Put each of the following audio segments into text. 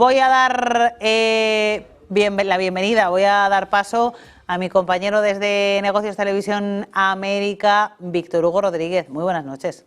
Voy a dar la bienvenida, voy a dar paso a mi compañero desde Negocios Televisión América, Víctor Hugo Rodríguez. Muy buenas noches.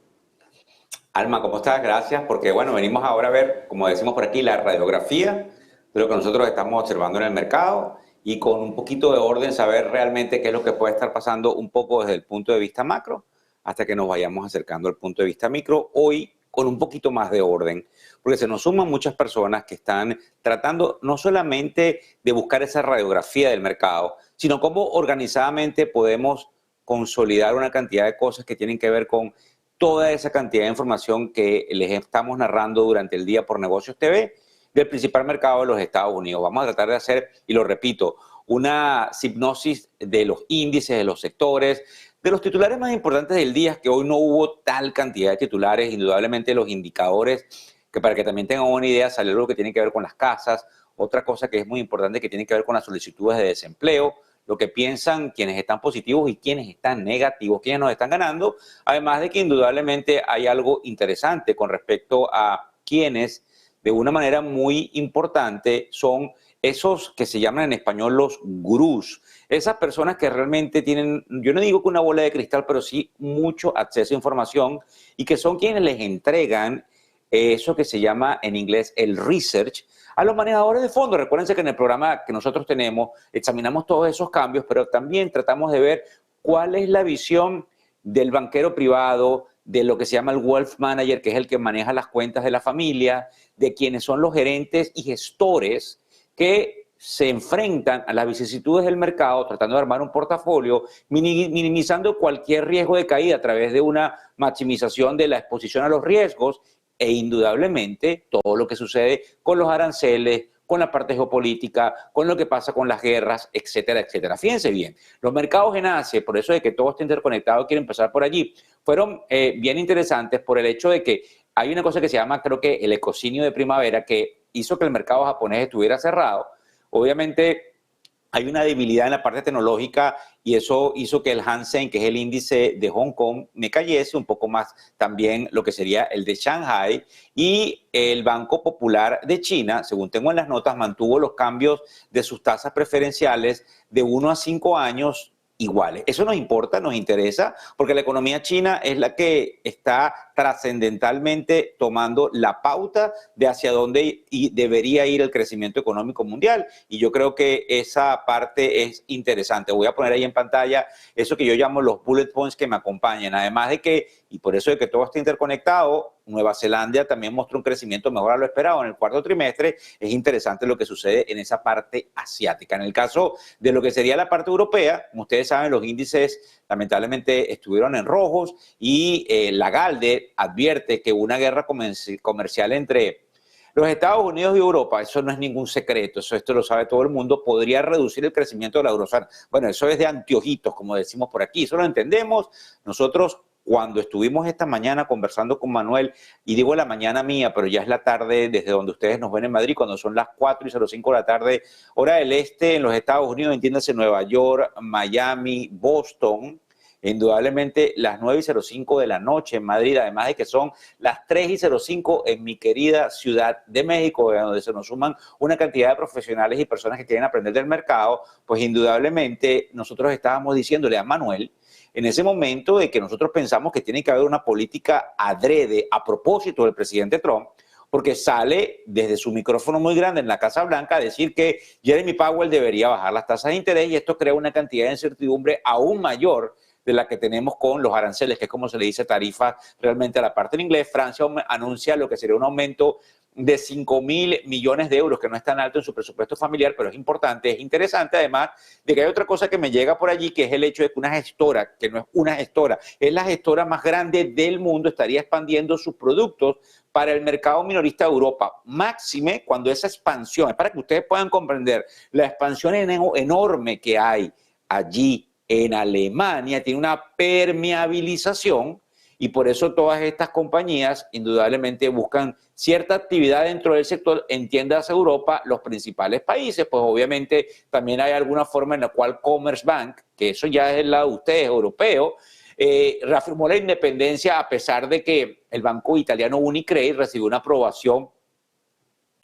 Alma, ¿cómo estás? Gracias, porque bueno, venimos ahora a ver, como decimos por aquí, la radiografía de lo que nosotros estamos observando en el mercado y con un poquito de orden saber realmente qué es lo que puede estar pasando un poco desde el punto de vista macro hasta que nos vayamos acercando al punto de vista micro, hoy con un poquito más de orden, porque se nos suman muchas personas que están tratando no solamente de buscar esa radiografía del mercado, sino cómo organizadamente podemos consolidar una cantidad de cosas que tienen que ver con toda esa cantidad de información que les estamos narrando durante el día por Negocios TV del principal mercado de los Estados Unidos. Vamos a tratar de hacer, y lo repito, una hipnosis de los índices, de los sectores, de los titulares más importantes del día, que hoy no hubo tal cantidad de titulares, indudablemente los indicadores, que para que también tengan una idea, salió algo que tiene que ver con las casas, otra cosa que es muy importante que tiene que ver con las solicitudes de desempleo, lo que piensan quienes están positivos y quienes están negativos, quienes nos están ganando, además de que indudablemente hay algo interesante con respecto a quienes de una manera muy importante son esos que se llaman en español los gurús, esas personas que realmente tienen, yo no digo que una bola de cristal, pero sí mucho acceso a información y que son quienes les entregan eso que se llama en inglés el research a los manejadores de fondos. Recuérdense que en el programa que nosotros tenemos examinamos todos esos cambios, pero también tratamos de ver cuál es la visión del banquero privado, de lo que se llama el wealth manager, que es el que maneja las cuentas de la familia, de quienes son los gerentes y gestores que se enfrentan a las vicisitudes del mercado, tratando de armar un portafolio, minimizando cualquier riesgo de caída a través de una maximización de la exposición a los riesgos e indudablemente todo lo que sucede con los aranceles, con la parte geopolítica, con lo que pasa con las guerras, etcétera, etcétera. Fíjense bien, los mercados en Asia, por eso de que todo está interconectado, quiero empezar por allí, fueron bien interesantes por el hecho de que hay una cosa que se llama, creo que el ecocinio de primavera, que hizo que el mercado japonés estuviera cerrado. Obviamente hay una debilidad en la parte tecnológica y eso hizo que el Hang-Seng, que es el índice de Hong Kong, me cayese un poco más también lo que sería el de Shanghai, y el Banco Popular de China, según tengo en las notas, mantuvo los cambios de sus tasas preferenciales de 1 a 5 años iguales. Eso nos importa, nos interesa, porque la economía china es la que está trascendentalmente tomando la pauta de hacia dónde debería ir el crecimiento económico mundial. Y yo creo que esa parte es interesante. Voy a poner ahí en pantalla eso que yo llamo los bullet points que me acompañan. Además de que, y por eso de que todo está interconectado, Nueva Zelanda también mostró un crecimiento mejor a lo esperado en el cuarto trimestre. Es interesante lo que sucede en esa parte asiática. En el caso de lo que sería la parte europea, como ustedes saben, los índices lamentablemente estuvieron en rojos y Lagarde advierte que una guerra comercial entre los Estados Unidos y Europa, eso no es ningún secreto, esto lo sabe todo el mundo, podría reducir el crecimiento de la eurozona. Bueno, eso es de anteojitos, como decimos por aquí, eso lo entendemos. Nosotros, cuando estuvimos esta mañana conversando con Manuel, y digo la mañana mía, pero ya es la tarde desde donde ustedes nos ven en Madrid, cuando son las 4:05 de la tarde, hora del este en los Estados Unidos, entiéndase Nueva York, Miami, Boston, indudablemente las 9:05 de la noche en Madrid, además de que son las 3:05 en mi querida Ciudad de México, donde se nos suman una cantidad de profesionales y personas que quieren aprender del mercado, pues indudablemente nosotros estábamos diciéndole a Manuel en ese momento de que nosotros pensamos que tiene que haber una política adrede a propósito del presidente Trump, porque sale desde su micrófono muy grande en la Casa Blanca a decir que Jeremy Powell debería bajar las tasas de interés y esto crea una cantidad de incertidumbre aún mayor de la que tenemos con los aranceles, que es como se le dice tarifa realmente a la parte en inglés. Francia anuncia lo que sería un aumento de 5.000 millones de euros, que no es tan alto en su presupuesto familiar, pero es importante, es interesante, además de que hay otra cosa que me llega por allí, que es el hecho de que una gestora, que no es una gestora, es la gestora más grande del mundo, estaría expandiendo sus productos para el mercado minorista de Europa. Máxime cuando esa expansión, es para que ustedes puedan comprender la expansión enorme que hay allí en Alemania, tiene una permeabilización, y por eso todas estas compañías indudablemente buscan cierta actividad dentro del sector, entiéndase Europa, los principales países, pues obviamente también hay alguna forma en la cual Commerzbank, que eso ya es el lado de ustedes, europeo, reafirmó la independencia a pesar de que el banco italiano Unicredit recibió una aprobación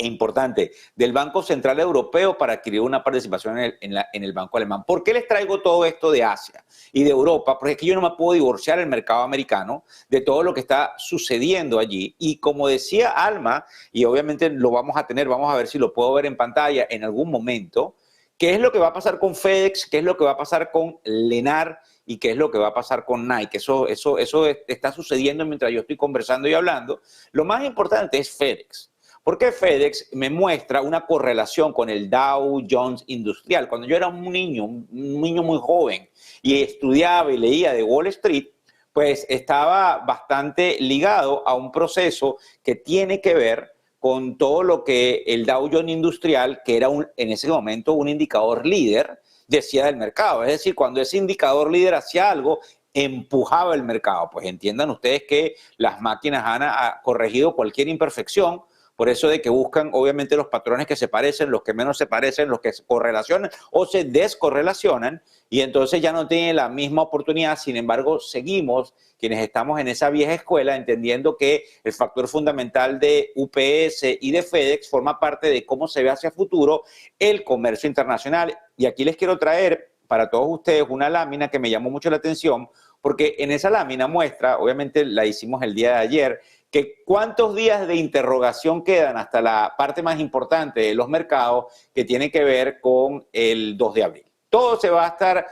e importante, del Banco Central Europeo para adquirir una participación en el banco alemán. ¿Por qué les traigo todo esto de Asia y de Europa? Porque es que yo no me puedo divorciar el mercado americano de todo lo que está sucediendo allí. Y como decía Alma, y obviamente lo vamos a tener, vamos a ver si lo puedo ver en pantalla en algún momento, qué es lo que va a pasar con FedEx, qué es lo que va a pasar con Lenar y qué es lo que va a pasar con Nike. Eso está sucediendo mientras yo estoy conversando y hablando. Lo más importante es FedEx. Porque FedEx me muestra una correlación con el Dow Jones Industrial. Cuando yo era un niño muy joven y estudiaba y leía de Wall Street, pues estaba bastante ligado a un proceso que tiene que ver con todo lo que el Dow Jones Industrial, que era en ese momento un indicador líder, decía del mercado. Es decir, cuando ese indicador líder hacía algo, empujaba el mercado. Pues entiendan ustedes que las máquinas han corregido cualquier imperfección. Por eso de que buscan, obviamente, los patrones que se parecen, los que menos se parecen, los que se correlacionan o se descorrelacionan, y entonces ya no tienen la misma oportunidad. Sin embargo, seguimos, quienes estamos en esa vieja escuela, entendiendo que el factor fundamental de UPS y de FedEx forma parte de cómo se ve hacia futuro el comercio internacional. Y aquí les quiero traer para todos ustedes una lámina que me llamó mucho la atención, porque en esa lámina muestra, obviamente la hicimos el día de ayer, que cuántos días de interrogación quedan hasta la parte más importante de los mercados, que tiene que ver con el 2 de abril. Todo se va a estar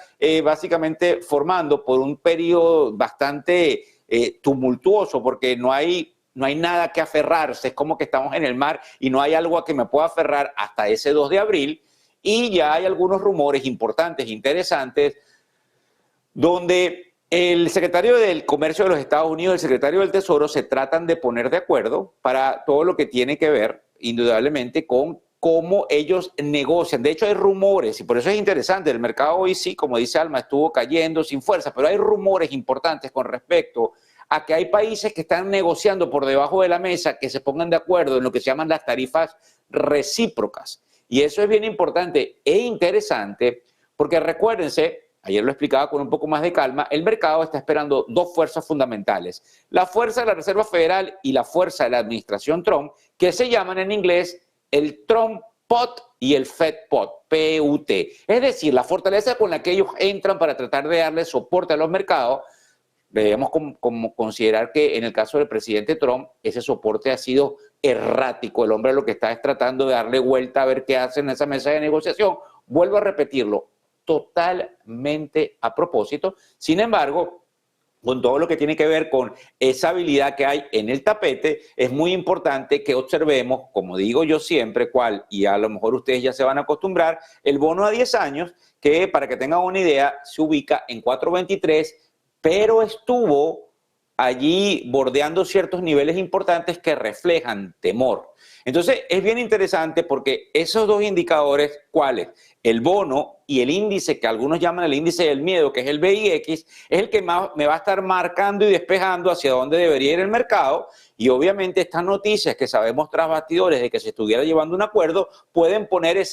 básicamente formando por un periodo bastante tumultuoso, porque no hay nada que aferrarse. Es como que estamos en el mar y no hay algo a que me pueda aferrar hasta ese 2 de abril. Y ya hay algunos rumores importantes, interesantes, donde el secretario del Comercio de los Estados Unidos y el secretario del Tesoro se tratan de poner de acuerdo para todo lo que tiene que ver, indudablemente, con cómo ellos negocian. De hecho, hay rumores, y por eso es interesante. El mercado hoy sí, como dice Alma, estuvo cayendo sin fuerza, pero hay rumores importantes con respecto a que hay países que están negociando por debajo de la mesa que se pongan de acuerdo en lo que se llaman las tarifas recíprocas. Y eso es bien importante e interesante, porque recuérdense, ayer lo explicaba con un poco más de calma, el mercado está esperando dos fuerzas fundamentales. La fuerza de la Reserva Federal y la fuerza de la administración Trump, que se llaman en inglés el Trump Pot y el Fed Pot, PUT. Es decir, la fortaleza con la que ellos entran para tratar de darle soporte a los mercados. Debemos como considerar que en el caso del presidente Trump, ese soporte ha sido errático. El hombre lo que está es tratando de darle vuelta a ver qué hace en esa mesa de negociación. Vuelvo a repetirlo, totalmente a propósito. Sin embargo, con todo lo que tiene que ver con esa habilidad que hay en el tapete, es muy importante que observemos, como digo yo siempre, y a lo mejor ustedes ya se van a acostumbrar, el bono a 10 años, que para que tengan una idea, se ubica en 4.23, pero estuvo allí bordeando ciertos niveles importantes que reflejan temor. Entonces, es bien interesante porque esos dos indicadores, ¿cuáles? El bono y el índice que algunos llaman el índice del miedo, que es el VIX, es el que más me va a estar marcando y despejando hacia dónde debería ir el mercado. Y obviamente estas noticias que sabemos tras bastidores de que se estuviera llevando un acuerdo, pueden poner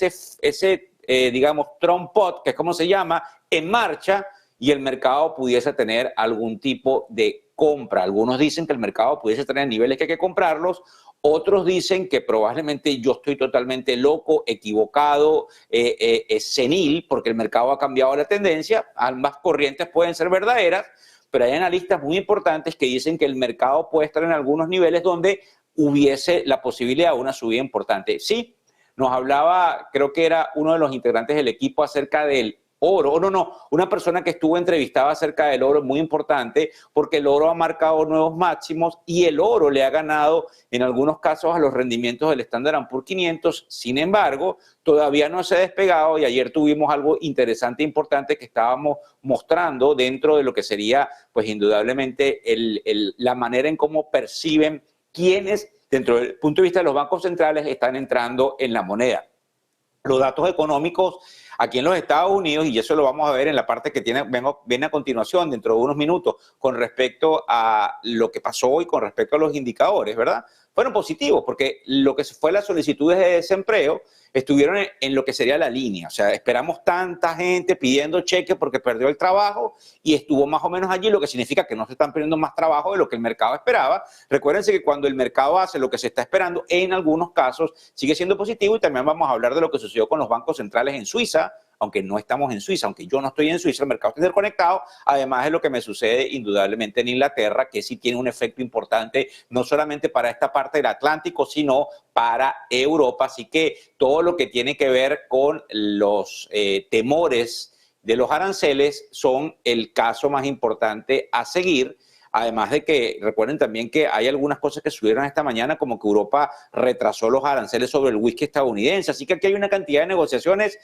digamos, Trump Pot, que es como se llama, en marcha, y el mercado pudiese tener algún tipo de compra. Algunos dicen que el mercado pudiese tener niveles que hay que comprarlos, otros dicen que probablemente yo estoy totalmente loco, equivocado, senil, porque el mercado ha cambiado la tendencia. Ambas corrientes pueden ser verdaderas, pero hay analistas muy importantes que dicen que el mercado puede estar en algunos niveles donde hubiese la posibilidad de una subida importante. Sí, nos hablaba, creo que era uno de los integrantes del equipo, acerca del oro, una persona que estuvo entrevistada acerca del oro, muy importante, porque el oro ha marcado nuevos máximos y el oro le ha ganado en algunos casos a los rendimientos del Standard & Poor's 500. Sin embargo, todavía no se ha despegado, y ayer tuvimos algo interesante e importante que estábamos mostrando dentro de lo que sería, pues indudablemente, la manera en cómo perciben quienes, dentro del punto de vista de los bancos centrales, están entrando en la moneda. Los datos económicos aquí en los Estados Unidos, y eso lo vamos a ver en la parte que viene a continuación, dentro de unos minutos, con respecto a lo que pasó hoy, con respecto a los indicadores, ¿verdad? fueron positivos, porque lo que fue las solicitudes de desempleo estuvieron en lo que sería la línea. O sea, esperamos tanta gente pidiendo cheques porque perdió el trabajo y estuvo más o menos allí, lo que significa que no se están perdiendo más trabajo de lo que el mercado esperaba. Recuérdense que cuando el mercado hace lo que se está esperando, en algunos casos sigue siendo positivo, y también vamos a hablar de lo que sucedió con los bancos centrales en Suiza, aunque no estamos en Suiza, aunque yo no estoy en Suiza, el mercado está interconectado, además de lo que me sucede indudablemente en Inglaterra, que sí tiene un efecto importante, no solamente para esta parte del Atlántico, sino para Europa. Así que todo lo que tiene que ver con los temores de los aranceles son el caso más importante a seguir. Además de que recuerden también que hay algunas cosas que subieron esta mañana, como que Europa retrasó los aranceles sobre el whisky estadounidense. Así que aquí hay una cantidad de negociaciones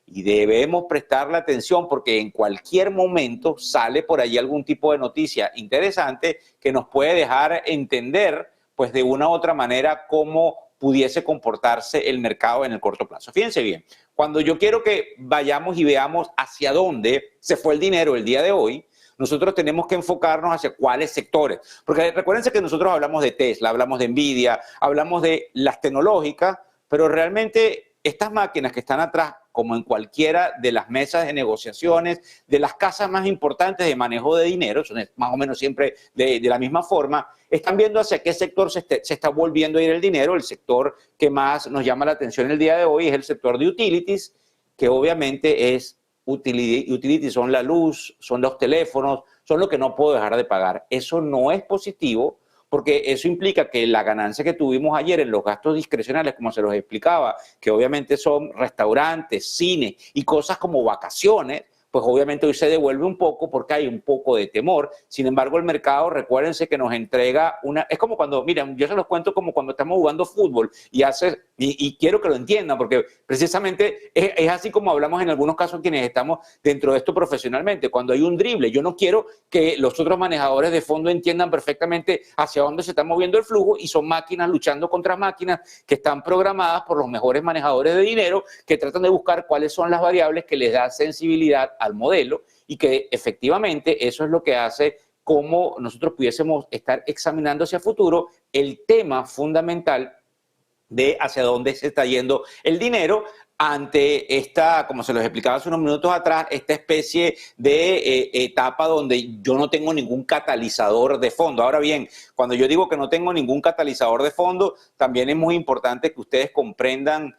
y debemos prestarle atención, porque en cualquier momento sale por allí algún tipo de noticia interesante que nos puede dejar entender, pues de una u otra manera, cómo pudiese comportarse el mercado en el corto plazo. Fíjense bien, cuando yo quiero que vayamos y veamos hacia dónde se fue el dinero el día de hoy, nosotros tenemos que enfocarnos hacia cuáles sectores. Porque recuérdense que nosotros hablamos de Tesla, hablamos de Nvidia, hablamos de las tecnológicas, pero realmente estas máquinas que están atrás, como en cualquiera de las mesas de negociaciones, de las casas más importantes de manejo de dinero, son más o menos siempre de la misma forma, están viendo hacia qué sector se está volviendo a ir el dinero. El sector que más nos llama la atención el día de hoy es el sector de utilities, que obviamente es utilities, son la luz, son los teléfonos, son lo que no puedo dejar de pagar. Eso no es positivo, porque eso implica que la ganancia que tuvimos ayer en los gastos discrecionales, como se los explicaba, que obviamente son restaurantes, cine y cosas como vacaciones, pues obviamente hoy se devuelve un poco porque hay un poco de temor. Sin embargo, el mercado, recuérdense que nos entrega una... Es como cuando, miren, yo se los cuento como cuando estamos jugando fútbol y quiero que lo entiendan, porque precisamente es así como hablamos en algunos casos quienes estamos dentro de esto profesionalmente. Cuando hay un drible, yo no quiero que los otros manejadores de fondo entiendan perfectamente hacia dónde se está moviendo el flujo, y son máquinas luchando contra máquinas que están programadas por los mejores manejadores de dinero, que tratan de buscar cuáles son las variables que les da sensibilidad al modelo, y que efectivamente eso es lo que hace cómo nosotros pudiésemos estar examinando hacia futuro el tema fundamental de hacia dónde se está yendo el dinero ante esta, como se los explicaba hace unos minutos atrás, esta especie de etapa donde yo no tengo ningún catalizador de fondo. Ahora bien, cuando yo digo que no tengo ningún catalizador de fondo, también es muy importante que ustedes comprendan,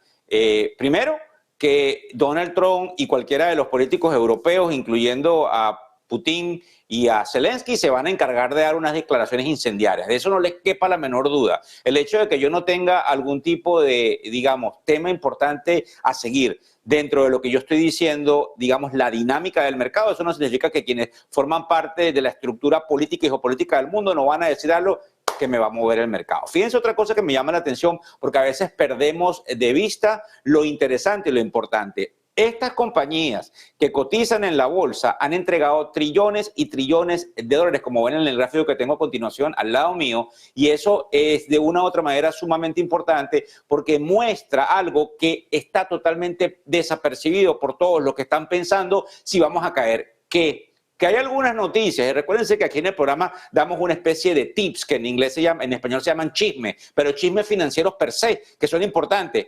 primero, que Donald Trump y cualquiera de los políticos europeos, incluyendo a Putin y a Zelensky, se van a encargar de dar unas declaraciones incendiarias. De eso no les quepa la menor duda. El hecho de que yo no tenga algún tipo de, digamos, tema importante a seguir dentro de lo que yo estoy diciendo, digamos, la dinámica del mercado, eso no significa que quienes forman parte de la estructura política y geopolítica del mundo no van a decir algo que me va a mover el mercado. Fíjense otra cosa que me llama la atención, porque a veces perdemos de vista lo interesante y lo importante. Estas compañías que cotizan en la bolsa han entregado trillones y trillones de dólares, como ven en el gráfico que tengo a continuación al lado mío, y eso es de una u otra manera sumamente importante, porque muestra algo que está totalmente desapercibido por todos los que están pensando si vamos a caer. Que hay algunas noticias, y recuérdense que aquí en el programa damos una especie de tips, que en inglés se llama, en español se llaman chisme, pero chismes financieros per se, que son importantes.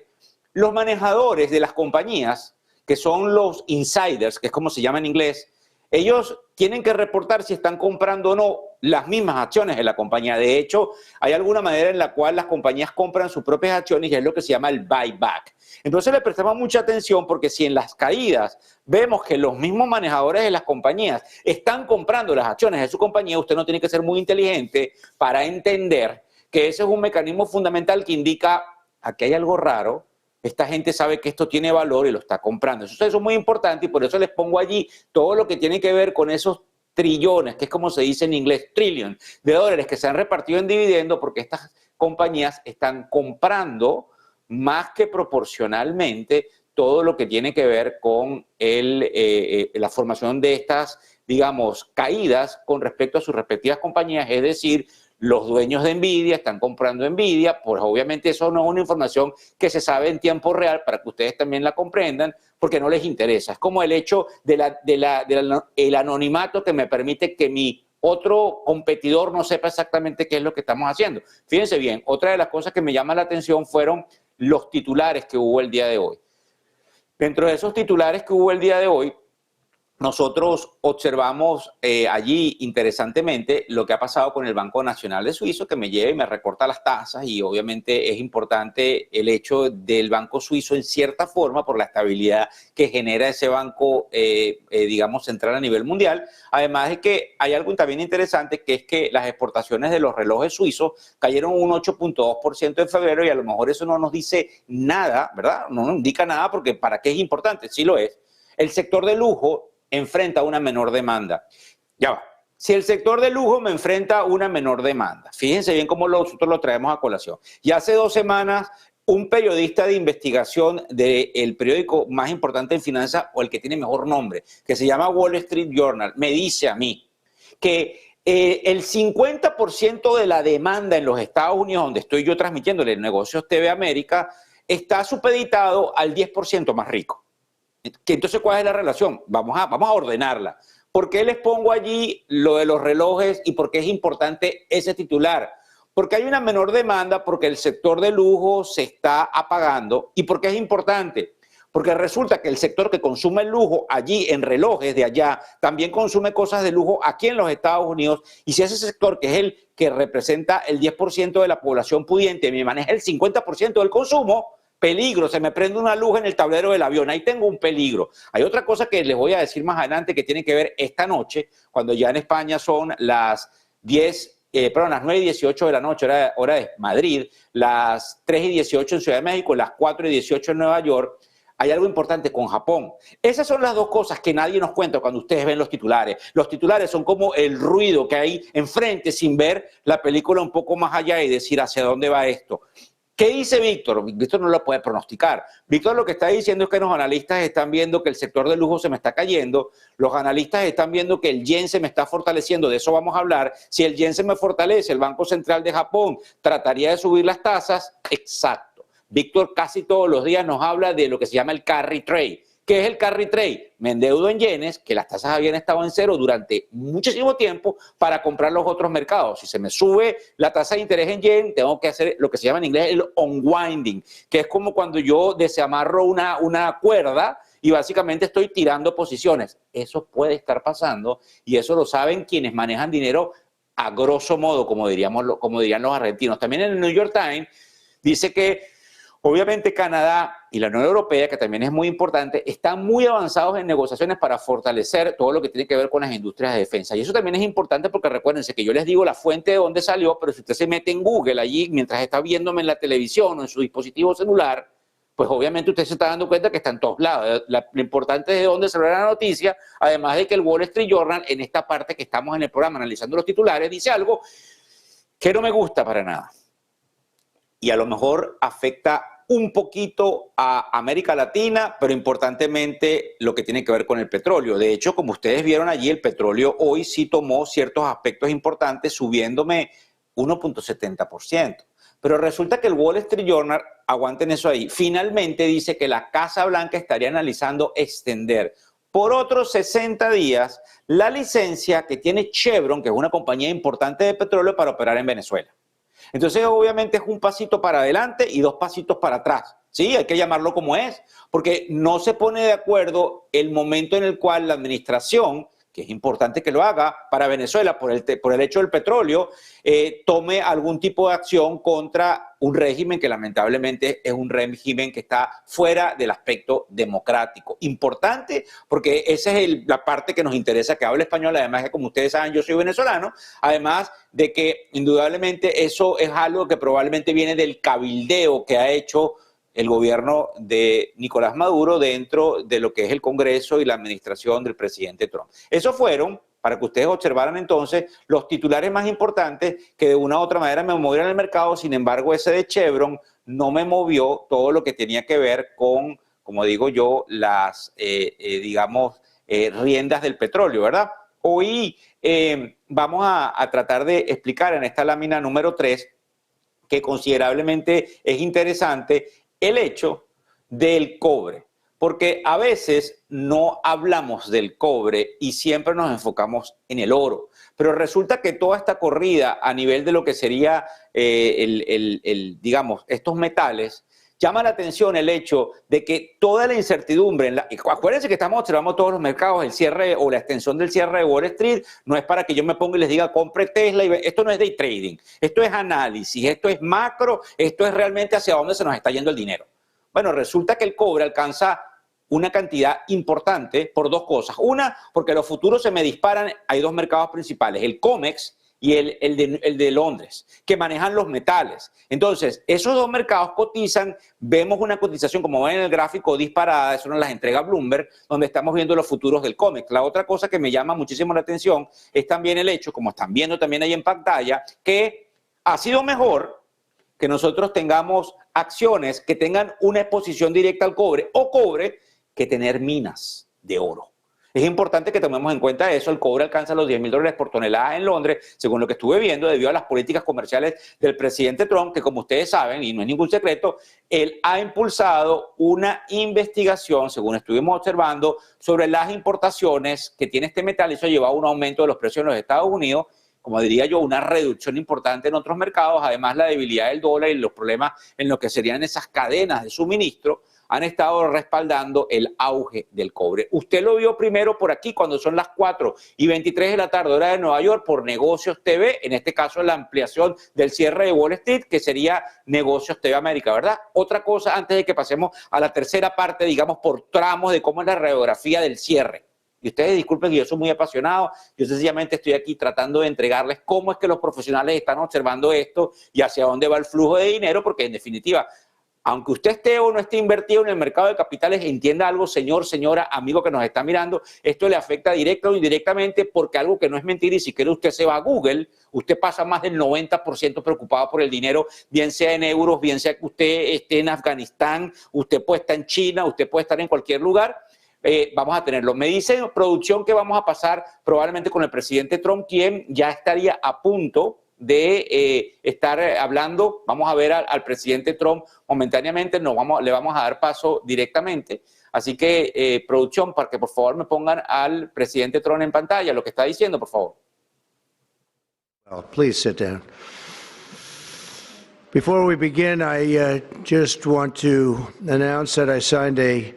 Los manejadores de las compañías, que son los insiders, que es como se llama en inglés, ellos tienen que reportar si están comprando o no las mismas acciones de la compañía. De hecho, hay alguna manera en la cual las compañías compran sus propias acciones, y es lo que se llama el buyback. Entonces le prestamos mucha atención, porque si en las caídas vemos que los mismos manejadores de las compañías están comprando las acciones de su compañía, usted no tiene que ser muy inteligente para entender que ese es un mecanismo fundamental que indica aquí hay algo raro. Esta gente sabe que esto tiene valor y lo está comprando. Eso es muy importante, y por eso les pongo allí todo lo que tiene que ver con esos trillones, que es como se dice en inglés, trillion, de dólares que se han repartido en dividendo, porque estas compañías están comprando más que proporcionalmente todo lo que tiene que ver con la formación de estas, digamos, caídas con respecto a sus respectivas compañías. Es decir, los dueños de Nvidia están comprando Nvidia, pues obviamente eso no es una información que se sabe en tiempo real, para que ustedes también la comprendan, porque no les interesa. Es como el hecho el anonimato que me permite que mi otro competidor no sepa exactamente qué es lo que estamos haciendo. Fíjense bien, otra de las cosas que me llama la atención fueron los titulares que hubo el día de hoy. Dentro de esos titulares que hubo el día de hoy, nosotros observamos allí interesantemente lo que ha pasado con el Banco Nacional de Suizo, que me lleva y me recorta las tasas, y obviamente es importante el hecho del Banco Suizo en cierta forma por la estabilidad que genera ese banco, digamos, central a nivel mundial. Además de que hay algo también interesante, que es que las exportaciones de los relojes suizos cayeron un 8.2% en febrero, y a lo mejor eso no nos dice nada, ¿verdad? No nos indica nada, porque ¿para qué es importante? Sí lo es. El sector de lujo enfrenta una menor demanda. Ya va. Si el sector de lujo me enfrenta una menor demanda, fíjense bien cómo nosotros lo traemos a colación. Y hace 2 semanas, un periodista de investigación del periódico más importante en finanzas, o el que tiene mejor nombre, que se llama Wall Street Journal, me dice a mí que el 50% de la demanda en los Estados Unidos, donde estoy yo transmitiéndole Negocios TV América, está supeditado al 10% más rico. Entonces, ¿cuál es la relación? Vamos a ordenarla. ¿Por qué les pongo allí lo de los relojes y por qué es importante ese titular? Porque hay una menor demanda, porque el sector de lujo se está apagando. ¿Y por qué es importante? Porque resulta que el sector que consume el lujo allí en relojes de allá también consume cosas de lujo aquí en los Estados Unidos. Y si ese sector, que es el que representa el 10% de la población pudiente, me maneja el 50% del consumo, peligro, se me prende una luz en el tablero del avión, ahí tengo un peligro. Hay otra cosa que les voy a decir más adelante que tiene que ver esta noche, cuando ya en España son las 9:18 de la noche, hora de Madrid, las 3:18 en Ciudad de México, las 4:18 en Nueva York. Hay algo importante con Japón. Esas son las dos cosas que nadie nos cuenta cuando ustedes ven los titulares. Los titulares son como el ruido que hay enfrente sin ver la película un poco más allá y decir hacia dónde va esto. ¿Qué dice Víctor? Víctor no lo puede pronosticar. Víctor lo que está diciendo es que los analistas están viendo que el sector del lujo se me está cayendo, los analistas están viendo que el yen se me está fortaleciendo, de eso vamos a hablar. Si el yen se me fortalece, el Banco Central de Japón trataría de subir las tasas. Exacto. Víctor casi todos los días nos habla de lo que se llama el carry trade. ¿Qué es el carry trade? Me endeudo en yenes, que las tasas habían estado en cero durante muchísimo tiempo, para comprar los otros mercados. Si se me sube la tasa de interés en yen, tengo que hacer lo que se llama en inglés el unwinding, que es como cuando yo desamarro una cuerda y básicamente estoy tirando posiciones. Eso puede estar pasando, y eso lo saben quienes manejan dinero a grosso modo, como dirían los argentinos. También en el New York Times dice que obviamente Canadá y la Unión Europea, que también es muy importante, están muy avanzados en negociaciones para fortalecer todo lo que tiene que ver con las industrias de defensa. Y eso también es importante porque recuérdense que yo les digo la fuente de dónde salió, pero si usted se mete en Google allí mientras está viéndome en la televisión o en su dispositivo celular, pues obviamente usted se está dando cuenta que está en todos lados. Lo importante es de dónde salió la noticia, además de que el Wall Street Journal, en esta parte que estamos en el programa analizando los titulares, dice algo que no me gusta para nada. Y a lo mejor afecta un poquito a América Latina, pero importantemente lo que tiene que ver con el petróleo. De hecho, como ustedes vieron allí, el petróleo hoy sí tomó ciertos aspectos importantes, subiéndome 1.70%. Pero resulta que el Wall Street Journal, aguanten eso ahí, finalmente dice que la Casa Blanca estaría analizando extender por otros 60 días la licencia que tiene Chevron, que es una compañía importante de petróleo, para operar en Venezuela. Entonces, obviamente es un pasito para adelante y 2 pasitos para atrás. Sí, hay que llamarlo como es, porque no se pone de acuerdo el momento en el cual la administración, que es importante que lo haga para Venezuela por el hecho del petróleo, tome algún tipo de acción contra un régimen que lamentablemente es un régimen que está fuera del aspecto democrático. Importante porque esa es la parte que nos interesa, que hable español. Además que, como ustedes saben, yo soy venezolano, además de que indudablemente eso es algo que probablemente viene del cabildeo que ha hecho el gobierno de Nicolás Maduro dentro de lo que es el Congreso y la administración del presidente Trump. Esos fueron, para que ustedes observaran entonces, los titulares más importantes que de una u otra manera me movieron el mercado. Sin embargo, ese de Chevron no me movió todo lo que tenía que ver con, como digo yo, las, riendas del petróleo, ¿verdad? Hoy vamos a tratar de explicar en esta lámina número 3, que considerablemente es interesante, el hecho del cobre, porque a veces no hablamos del cobre y siempre nos enfocamos en el oro, Pero resulta que toda esta corrida a nivel de lo que sería, digamos, estos metales, llama la atención el hecho de que toda la incertidumbre, acuérdense que estamos observando todos los mercados, el cierre o la extensión del cierre de Wall Street, no es para que yo me ponga y les diga compre Tesla, esto no es day trading, esto es análisis, esto es macro, esto es realmente hacia dónde se nos está yendo el dinero. Bueno, resulta que el cobre alcanza una cantidad importante por dos cosas. Una, porque los futuros se me disparan, hay dos mercados principales, el COMEX y el de Londres, que manejan los metales. Entonces, esos dos mercados cotizan, vemos una cotización, como ven en el gráfico, disparada, eso nos las entrega Bloomberg, donde estamos viendo los futuros del COMEX. La otra cosa que me llama muchísimo la atención es también el hecho, como están viendo también ahí en pantalla, que ha sido mejor que nosotros tengamos acciones que tengan una exposición directa al cobre o cobre que tener minas de oro. Es importante que tomemos en cuenta eso. El cobre alcanza los $10.000 por tonelada en Londres, según lo que estuve viendo, debido a las políticas comerciales del presidente Trump, que como ustedes saben, y no es ningún secreto, él ha impulsado una investigación, según estuvimos observando, sobre las importaciones que tiene este metal. Eso ha llevado a un aumento de los precios en los Estados Unidos, como diría yo, una reducción importante en otros mercados. Además, la debilidad del dólar y los problemas en lo que serían esas cadenas de suministro han estado respaldando el auge del cobre. Usted lo vio primero por aquí cuando son las 4:23 de la tarde, hora de Nueva York, por Negocios TV, en este caso la ampliación del cierre de Wall Street, que sería Negocios TV América, ¿verdad? Otra cosa antes de que pasemos a la tercera parte, digamos, por tramos de cómo es la radiografía del cierre. Y ustedes disculpen que yo soy muy apasionado, yo sencillamente estoy aquí tratando de entregarles cómo es que los profesionales están observando esto y hacia dónde va el flujo de dinero, porque en definitiva, aunque usted esté o no esté invertido en el mercado de capitales, entienda algo, señor, señora, amigo que nos está mirando, esto le afecta directa o indirectamente, porque algo que no es mentira, y si quiere usted se va a Google, usted pasa más del 90% preocupado por el dinero, bien sea en euros, bien sea que usted esté en Afganistán, usted puede estar en China, usted puede estar en cualquier lugar. Vamos a tenerlo. Me dice producción que vamos a pasar probablemente con el presidente Trump, quien ya estaría a punto de estar hablando. Vamos a ver al presidente Trump momentáneamente, le vamos a dar paso directamente. Así que, producción, para que por favor me pongan al presidente Trump en pantalla, lo que está diciendo, por favor. Well, please sit down. Before we begin, I just want to announce that I signed a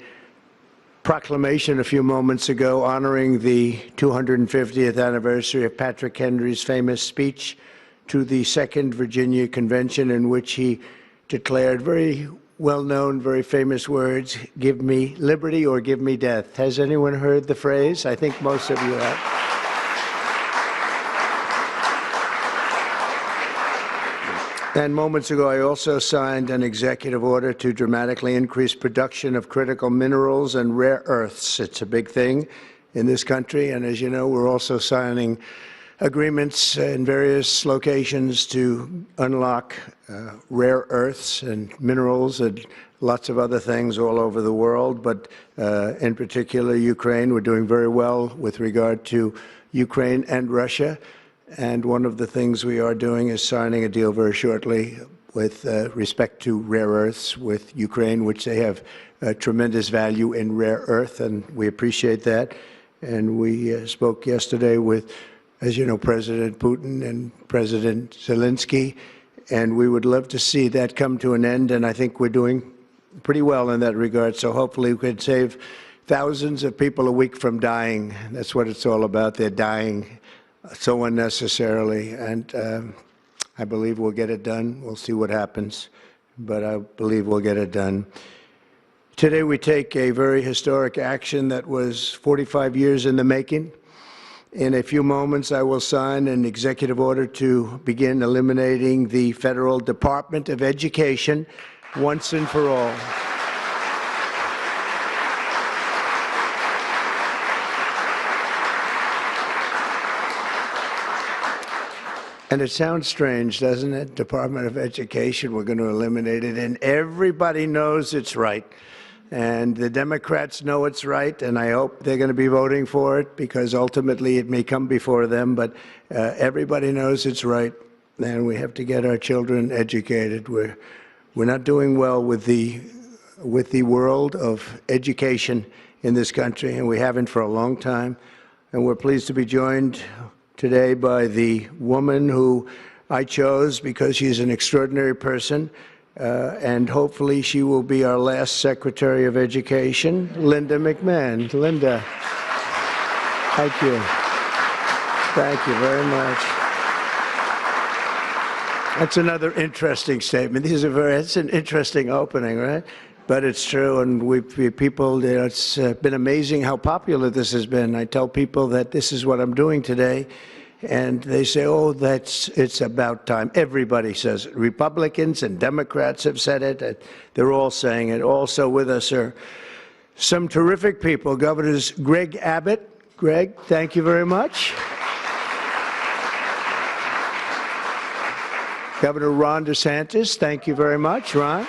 proclamation a few moments ago honoring the 250th anniversary of Patrick Henry's famous speech to the Second Virginia Convention, in which he declared very well-known, very famous words, "Give me liberty or give me death." Has anyone heard the phrase? I think most of you have. And moments ago, I also signed an executive order to dramatically increase production of critical minerals and rare earths. It's a big thing in this country, and as you know, we're also signing agreements in various locations to unlock rare earths and minerals and lots of other things all over the world, but in particular Ukraine. We're doing very well with regard to Ukraine and Russia. And one of the things we are doing is signing a deal very shortly with respect to rare earths with Ukraine, which they have tremendous value in rare earth, and we appreciate that. And we spoke yesterday with, as you know, President Putin and President Zelensky, and we would love to see that come to an end, and I think we're doing pretty well in that regard. So hopefully we could save thousands of people a week from dying. That's what it's all about. They're dying so unnecessarily, and I believe we'll get it done. We'll see what happens, but I believe we'll get it done. Today we take a very historic action that was 45 years in the making. In a few moments, I will sign an executive order to begin eliminating the Federal Department of Education once and for all. And it sounds strange, doesn't it? Department of Education, we're going to eliminate it. And everybody knows it's right. And the Democrats know it's right, and I hope they're going to be voting for it, because ultimately it may come before them. But everybody knows it's right, and we have to get our children educated. We're not doing well with the world of education in this country, and we haven't for a long time. And we're pleased to be joined today by the woman who I chose because she's an extraordinary person, and hopefully she will be our last Secretary of Education, Linda McMahon. Linda, thank you. Thank you very much. That's another interesting statement. It's an interesting opening, right? But it's true, and people, it's been amazing how popular this has been. I tell people that this is what I'm doing today, and they say, oh, it's about time. Everybody says it. Republicans and Democrats have said it. They're all saying it. Also with us are some terrific people. Governors Greg Abbott. Greg, thank you very much. Governor Ron DeSantis, thank you very much, Ron.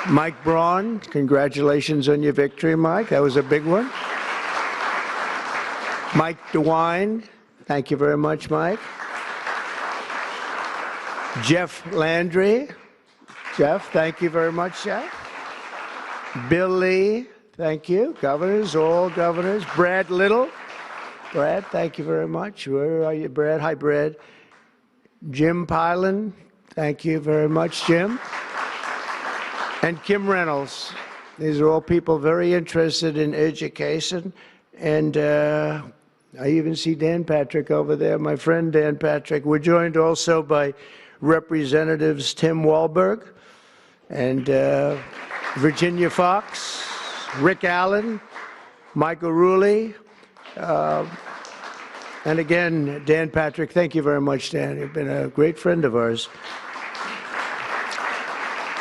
Mike Braun, congratulations on your victory, Mike. That was a big one. Mike DeWine, thank you very much, Mike. Jeff Landry. Jeff, thank you very much, Jeff. Bill Lee, thank you. Governors, all governors. Brad Little. Brad, thank you very much. Where are you, Brad? Hi, Brad. Jim Pilan, thank you very much, Jim. And Kim Reynolds. These are all people very interested in education. And I even see Dan Patrick over there, my friend Dan Patrick. We're joined also by Representatives Tim Walberg and Virginia Fox, Rick Allen, Michael Rulli. And again, Dan Patrick, thank you very much, Dan. You've been a great friend of ours.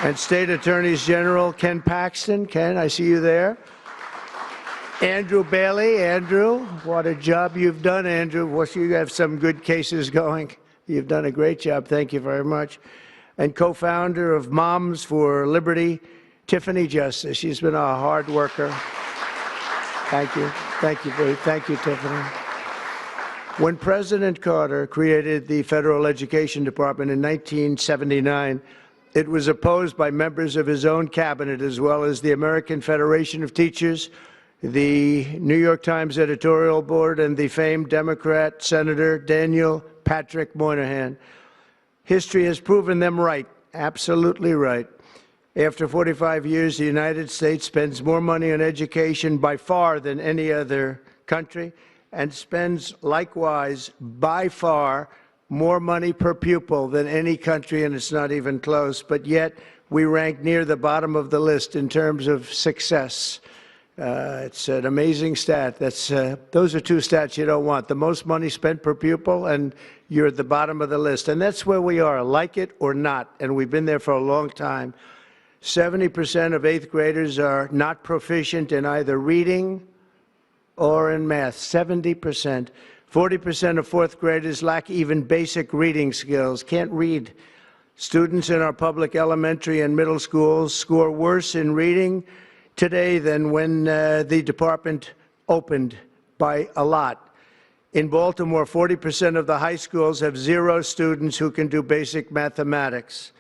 And State Attorneys General Ken Paxton. Ken, I see you there. Andrew Bailey. Andrew, what a job you've done, Andrew. You have some good cases going. You've done a great job. Thank you very much. And co-founder of Moms for Liberty, Tiffany Justice. She's been a hard worker. Thank you. Thank you, Tiffany. When President Carter created the Federal Education Department in 1979, it was opposed by members of his own cabinet, as well as the American Federation of Teachers, the New York Times editorial board, and the famed Democrat Senator Daniel Patrick Moynihan. History has proven them right, absolutely right. After 45 years, the United States spends more money on education by far than any other country, and spends likewise by far more money per pupil than any country, and it's not even close. But yet we rank near the bottom of the list in terms of success. It's an amazing stat. Those are two stats you don't want. The most money spent per pupil, and you're at the bottom of the list. And that's where we are, like it or not, and we've been there for a long time. 70% of 8th graders are not proficient in either reading or in math. 70%. 40% of 4th graders lack even basic reading skills, can't read. Students in our public elementary and middle schools score worse in reading today than when the department opened, by a lot. In Baltimore, 40% of the high schools have 0 students who can do basic mathematics.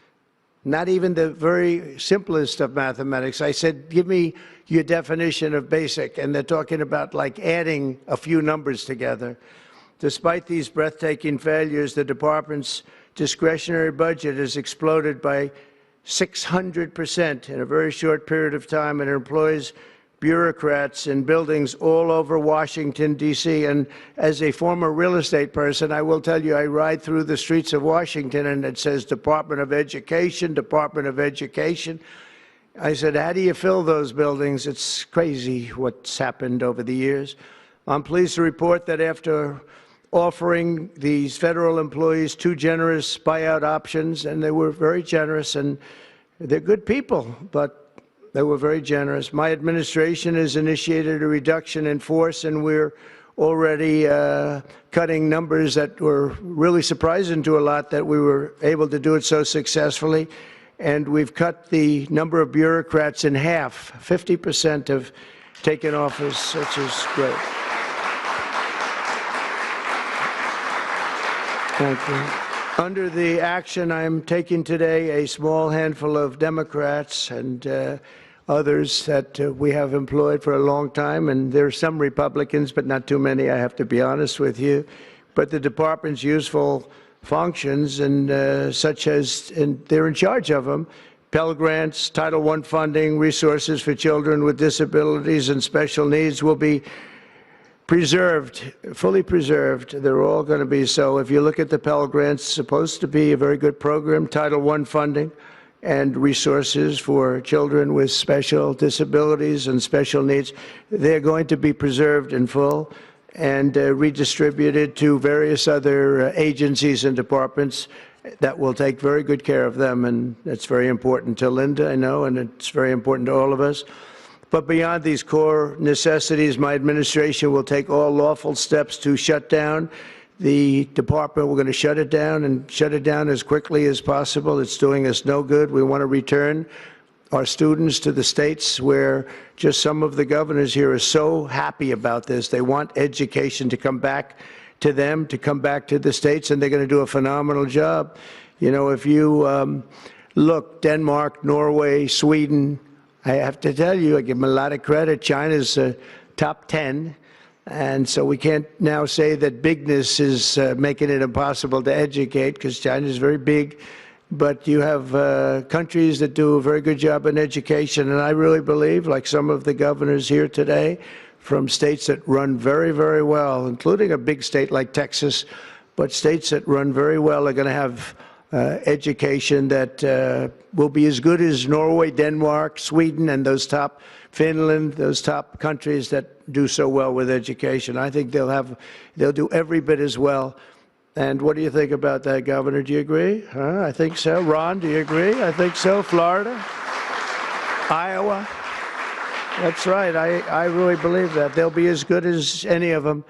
Not even the very simplest of mathematics. I said, give me your definition of basic, and they're talking about like adding a few numbers together. Despite these breathtaking failures, the department's discretionary budget has exploded by 600% in a very short period of time, and employs bureaucrats in buildings all over Washington, D.C. And as a former real estate person, I will tell you, I ride through the streets of Washington and it says Department of Education, Department of Education. I said, how do you fill those buildings? It's crazy what's happened over the years. I'm pleased to report that after offering these federal employees 2 generous buyout options, and they were very generous, and they're good people, but they were very generous. My administration has initiated a reduction in force, and we're already cutting numbers that were really surprising to a lot, that we were able to do it so successfully. And we've cut the number of bureaucrats in half. 50% have taken office, which is great. Thank you. Under the action I'm taking today, a small handful of Democrats and others that we have employed for a long time, and there are some Republicans, but not too many, I have to be honest with you. But the department's useful functions, and such as, and they're in charge of them, Pell Grants, Title I funding, resources for children with disabilities and special needs will be preserved, fully preserved. They're all going to be so. If you look at the Pell Grants, it's supposed to be a very good program, Title I funding and resources for children with special disabilities and special needs. They're going to be preserved in full and redistributed to various other agencies and departments that will take very good care of them, and that's very important to Linda, I know, and it's very important to all of us. But beyond these core necessities, my administration will take all lawful steps to shut down the department. We're going to shut it down and shut it down as quickly as possible. It's doing us no good. We want to return our students to the states where just some of the governors here are so happy about this. They want education to come back to them, to come back to the states, and they're going to do a phenomenal job. You know, if you look, Denmark, Norway, Sweden, I have to tell you, I give them a lot of credit. China's top 10, and so we can't now say that bigness is making it impossible to educate, because China's very big. But you have countries that do a very good job in education, and I really believe, like some of the governors here today, from states that run very, very well, including a big state like Texas, but states that run very well are going to have education that will be as good as Norway, Denmark, Sweden, and those top, Finland, those top countries that do so well with education. I think they'll do every bit as well. And what do you think about that, Governor? Do you agree? I think so. Ron, do you agree? I think so. Florida? Iowa? That's right. I really believe that. They'll be as good as any of them.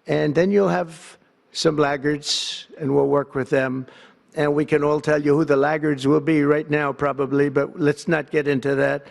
And then you'll have some laggards, and we'll work with them. And we can all tell you who the laggards will be right now, probably, but let's not get into that.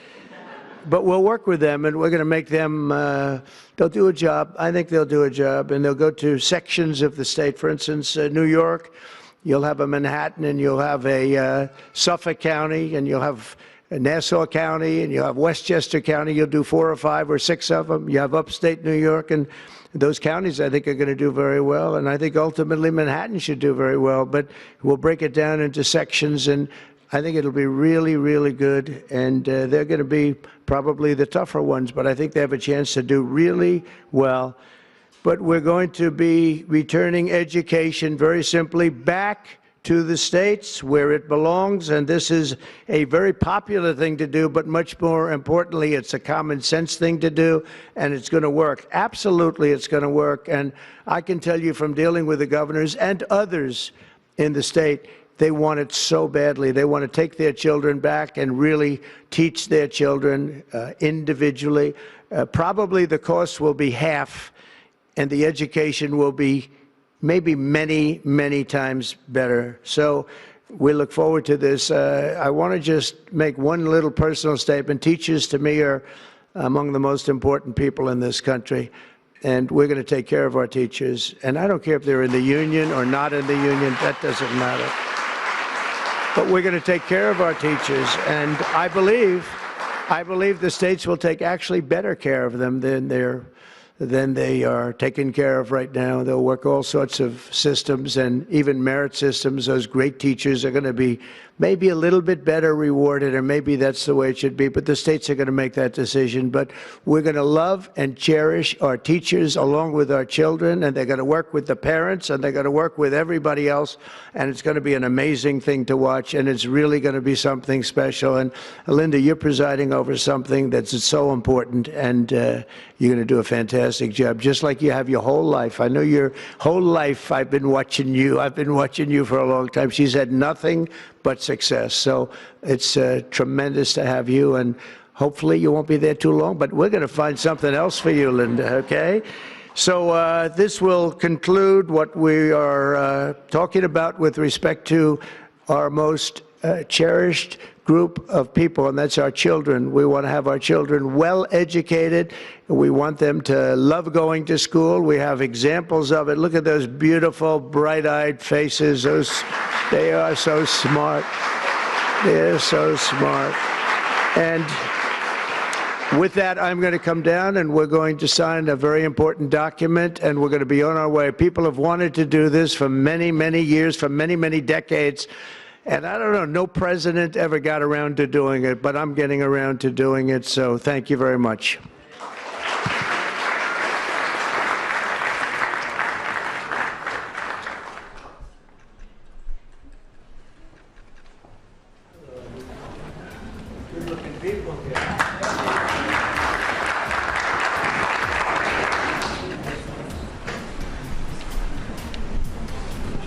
But we'll work with them, and we're going to make them, they'll do a job. I think they'll do a job, and they'll go to sections of the state. For instance, New York, you'll have a Manhattan, and you'll have a Suffolk County, and you'll have Nassau County, and you'll have Westchester County. You'll do 4 or 5 or 6 of them. You have upstate New York, and those counties, I think, are going to do very well. And I think ultimately Manhattan should do very well. But we'll break it down into sections, and I think it'll be really, really good. And they're going to be probably the tougher ones, but I think they have a chance to do really well. But we're going to be returning education, very simply, back to the states where it belongs, and this is a very popular thing to do, but much more importantly, it's a common sense thing to do, and it's going to work. Absolutely, it's going to work, and I can tell you from dealing with the governors and others in the state, they want it so badly. They want to take their children back and really teach their children individually. Probably the cost will be half, and the education will be maybe many, many times better. So we look forward to this. I want to just make one little personal statement. Teachers, to me, are among the most important people in this country, and we're going to take care of our teachers. And I don't care if they're in the union or not in the union. That doesn't matter. But we're going to take care of our teachers, and I believe the states will take actually better care of them than they are taken care of right now. They'll work all sorts of systems and even merit systems. Those great teachers are going to be maybe a little bit better rewarded, or maybe that's the way it should be, but the states are going to make that decision. But we're going to love and cherish our teachers along with our children, and they're going to work with the parents, and they're going to work with everybody else, and it's going to be an amazing thing to watch, and it's really going to be something special. And Linda, you're presiding over something that's so important, and you're going to do a fantastic job, just like you have your whole life. I know your whole life I've been watching you. I've been watching you for a long time. She's had nothing but success. So it's tremendous to have you, and hopefully you won't be there too long, but we're going to find something else for you, Linda, okay? So this will conclude what we are talking about with respect to our most cherished group of people, and that's our children. We want to have our children well educated. We want them to love going to school. We have examples of it. Look at those beautiful, bright-eyed faces. They are so smart. They're so smart. And With that, I'm going to come down and we're going to sign a very important document and we're going to be on our way. People have wanted to do this for many, many years, for many, many decades. And I don't know, no president ever got around to doing it, but I'm getting around to doing it. So thank you very much.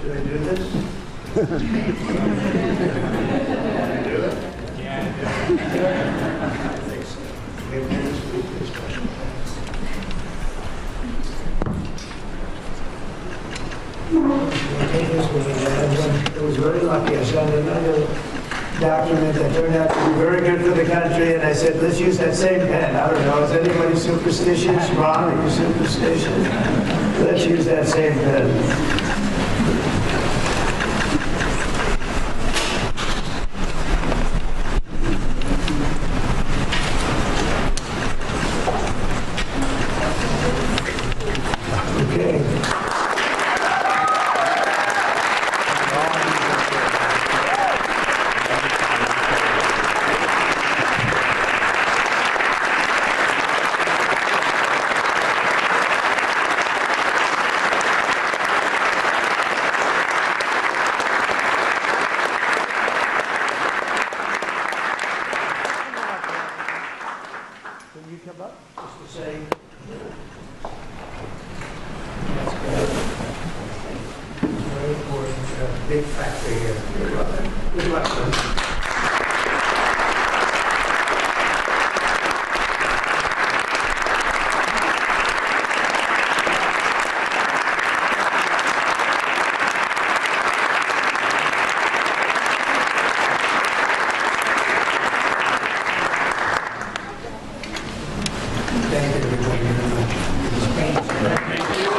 Should I do this? It was very lucky. I signed another document that turned out to be very good for the country, and I said, let's use that same pen. I don't know, is anybody superstitious? Ron, are you superstitious? Let's use that same pen. Can you come up just to say? That's good. Very important. Big factory here. Good luck. Good luck, sir. Thank you, everybody, very much. Thank you.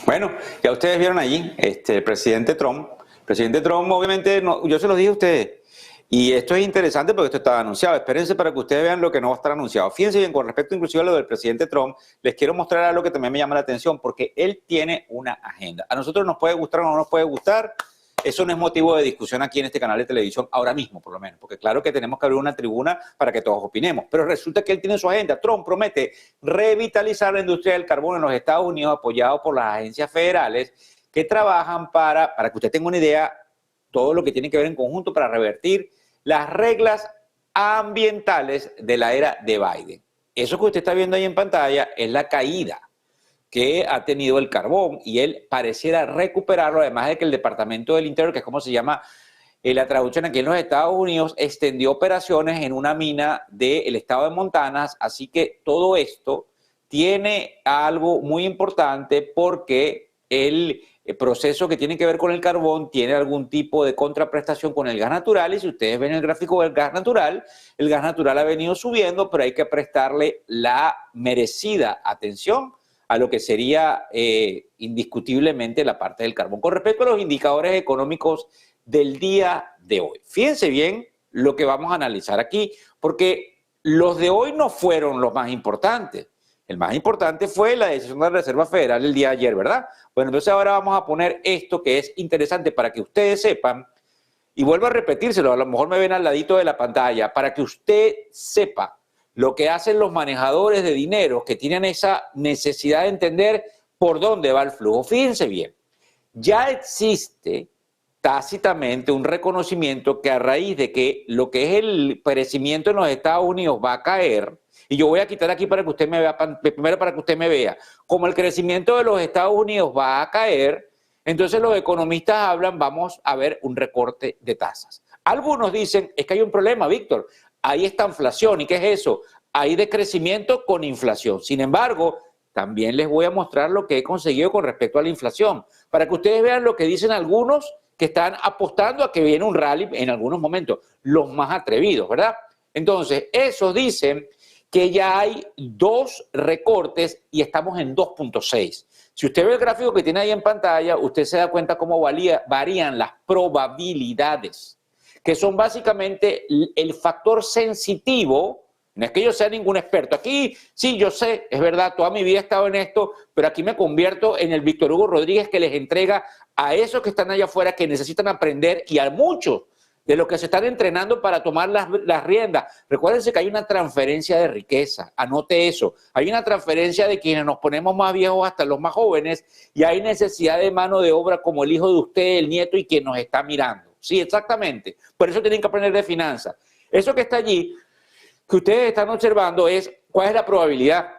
Bueno, ya ustedes vieron allí, el presidente Trump. Presidente Trump, obviamente, yo se los dije a ustedes. Y esto es interesante porque esto estaba anunciado. Espérense para que ustedes vean lo que no va a estar anunciado. Fíjense bien, con respecto inclusive a lo del presidente Trump, les quiero mostrar algo que también me llama la atención porque él tiene una agenda. A nosotros nos puede gustar o no nos puede gustar. Eso no es motivo de discusión aquí en este canal de televisión, ahora mismo por lo menos. Porque claro que tenemos que abrir una tribuna para que todos opinemos. Pero resulta que él tiene su agenda. Trump promete revitalizar la industria del carbón en los Estados Unidos, apoyado por las agencias federales que trabajan para que usted tenga una idea, todo lo que tiene que ver en conjunto para revertir las reglas ambientales de la era de Biden. Eso que usted está viendo ahí en pantalla es la caída que ha tenido el carbón y él pareciera recuperarlo, además de que el Departamento del Interior, que es como se llama la traducción aquí en los Estados Unidos, extendió operaciones en una mina del estado de Montana, así que todo esto tiene algo muy importante porque el proceso que tiene que ver con el carbón tiene algún tipo de contraprestación con el gas natural y si ustedes ven el gráfico del gas natural ha venido subiendo, pero hay que prestarle la merecida atención a lo que sería indiscutiblemente la parte del carbón. Con respecto a los indicadores económicos del día de hoy, fíjense bien lo que vamos a analizar aquí, porque los de hoy no fueron los más importantes. El más importante fue la decisión de la Reserva Federal el día de ayer, ¿verdad? Bueno, entonces ahora vamos a poner esto que es interesante para que ustedes sepan, y vuelvo a repetírselo, a lo mejor me ven al ladito de la pantalla, para que usted sepa lo que hacen los manejadores de dinero que tienen esa necesidad de entender por dónde va el flujo. Fíjense bien, ya existe tácitamente un reconocimiento que a raíz de que lo que es el crecimiento en los Estados Unidos va a caer, y yo voy a quitar aquí para que usted me vea, primero para que usted me vea, como el crecimiento de los Estados Unidos va a caer, entonces los economistas hablan, vamos a ver un recorte de tasas. Algunos dicen, es que hay un problema, Víctor, hay esta inflación, ¿y qué es eso? Hay decrecimiento con inflación. Sin embargo, también les voy a mostrar lo que he conseguido con respecto a la inflación, para que ustedes vean lo que dicen algunos que están apostando a que viene un rally en algunos momentos, los más atrevidos, ¿verdad? Entonces, esos dicen que ya hay 2 recortes y estamos en 2.6. Si usted ve el gráfico que tiene ahí en pantalla, usted se da cuenta cómo varían las probabilidades, que son básicamente el factor sensitivo. No es que yo sea ningún experto. Aquí, sí, yo sé, es verdad, toda mi vida he estado en esto, pero aquí me convierto en el Víctor Hugo Rodríguez que les entrega a esos que están allá afuera que necesitan aprender y a muchos de los que se están entrenando para tomar las riendas. Recuérdense que hay una transferencia de riqueza, anote eso. Hay una transferencia de quienes nos ponemos más viejos hasta los más jóvenes y hay necesidad de mano de obra como el hijo de usted, el nieto y quien nos está mirando. Sí, exactamente. Por eso tienen que aprender de finanzas. Eso que está allí, que ustedes están observando es cuál es la probabilidad.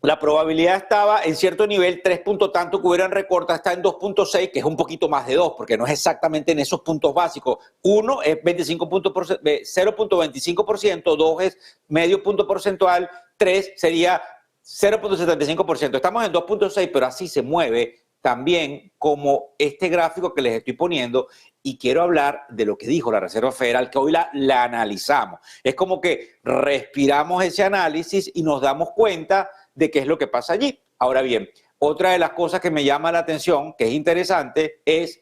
La probabilidad estaba en cierto nivel, 3 puntos tanto que hubieran recortado, está en 2.6, que es un poquito más de 2, porque no es exactamente en esos puntos básicos. 1 es 0.25%, 2 es medio punto porcentual, 3 sería 0.75%. Estamos en 2.6, pero así se mueve también como este gráfico que les estoy poniendo. Y quiero hablar de lo que dijo la Reserva Federal, que hoy la analizamos. Es como que respiramos ese análisis y nos damos cuenta de qué es lo que pasa allí. Ahora bien, otra de las cosas que me llama la atención, que es interesante, es